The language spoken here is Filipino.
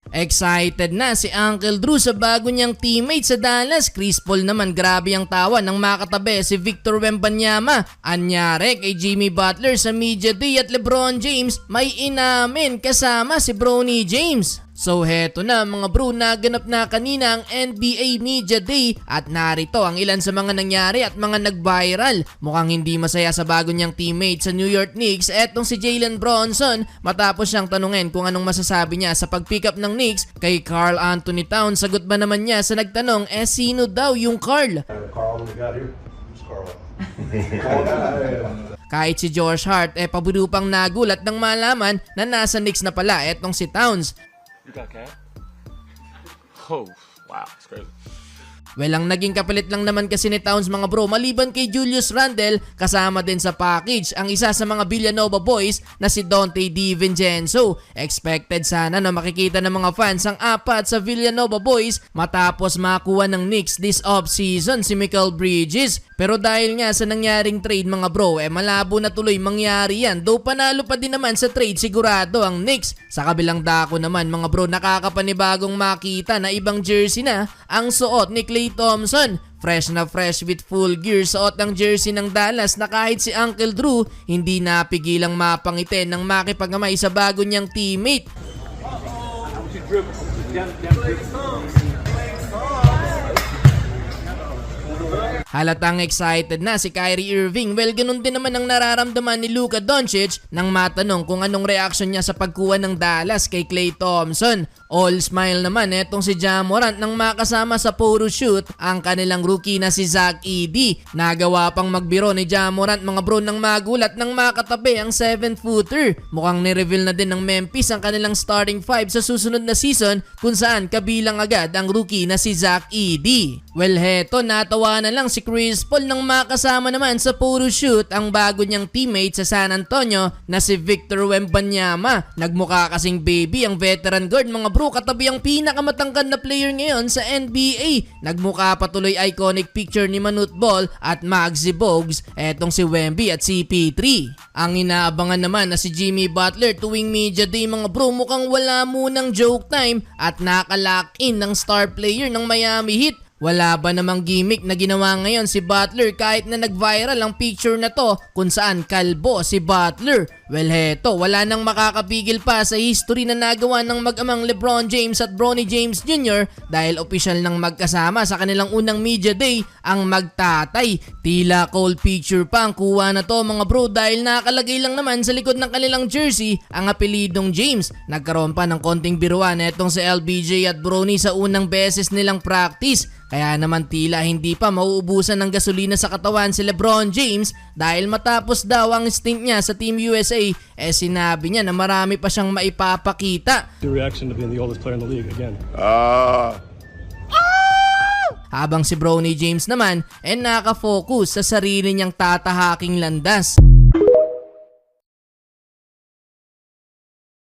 Excited na si Uncle Drew sa bago niyang teammate sa Dallas. Chris Paul naman grabe ang tawa ng makatabi si Victor Wembanyama. Anyari kay Jimmy Butler sa media day at LeBron James may inamin kasama si Bronny James. So heto na mga bro, naganap na kanina ang NBA Media Day at narito ang ilan sa mga nangyari at mga nag-viral. Mukhang hindi masaya sa bago niyang teammate sa New York Knicks etong si Jalen Bronson matapos siyang tanungin kung anong masasabi niya sa pag-pick up ng Knicks kay Karl Anthony Towns. Sagot ba naman niya sa nagtanong, sino daw yung Karl? Carl, when we got here, who's Carl? Kahit si Josh Hart pabiro pang nagulat nang malaman na nasa Knicks na pala etong si Towns. You got cat? Oh, wow, it's crazy. Well, ang naging kapalit lang naman kasi ni Towns mga bro, maliban kay Julius Randle, kasama din sa package ang isa sa mga Villanova boys na si Donte DiVincenzo. Expected sana na makikita ng mga fans ang apat sa Villanova boys matapos makuha ng Knicks this offseason si Mikal Bridges. Pero dahil nga sa nangyaring trade mga bro, malabo na tuloy mangyari yan. Though panalo pa din naman sa trade sigurado ang Knicks. Sa kabilang dako naman mga bro, nakakapanibagong makita na ibang jersey na ang suot ni Klay Thompson. Fresh na fresh with full gear suot ang jersey ng Dallas na kahit si Uncle Drew hindi napigilang mapangitin nang makipagkamay sa bago niyang teammate. Halatang excited na si Kyrie Irving. Well, ganun din naman ang nararamdaman ni Luka Doncic nang matanong kung anong reaction niya sa pagkuha ng Dallas kay Klay Thompson. All smile naman etong si Ja Morant nang makasama sa photo shoot ang kanilang rookie na si Zach Edey. Nagawa pang magbiro ni Ja Morant mga bro nang magulat nang makatabi ang 7-footer. Mukhang ni-reveal na din ng Memphis ang kanilang starting 5 sa susunod na season kung saan kabilang agad ang rookie na si Zach Edey. Well, heto, natawa na lang si Chris Paul nang makasama naman sa photo shoot ang bago niyang teammate sa San Antonio na si Victor Wembanyama. Nagmukha kasing baby ang veteran guard mga bro, katabi ang pinakamatangkad na player ngayon sa NBA. Nagmukha patuloy iconic picture ni Manute Bol at Maxi Bogues etong si Wemby at CP3. Ang inaabangan naman na si Jimmy Butler tuwing media day mga bro, mukhang wala munang joke time at nakalock in ng star player ng Miami Heat. Wala ba namang gimmick na ginawa ngayon si Butler kahit na nag-viral ang picture na to kung saan kalbo si Butler? Well, heto, wala nang makakapigil pa sa history na nagawa ng mag-amang LeBron James at Bronny James Jr. dahil opisyal nang magkasama sa kanilang unang media day ang magtatay. Tila cold picture pa ang kuha na to mga bro dahil nakalagay lang naman sa likod ng kanilang jersey ang apelidong James. Nagkaroon pa ng konting biruan etong si LBJ at Bronny sa unang beses nilang practice. Kaya naman tila hindi pa mauubusan ng gasolina sa katawan si LeBron James dahil matapos daw ang stint niya sa Team USA, sinabi niya na marami pa siyang maipapakita. Your reaction to being the oldest player in the league again? Habang si Bronny James naman nakafocus sa sarili niyang tatahaking landas.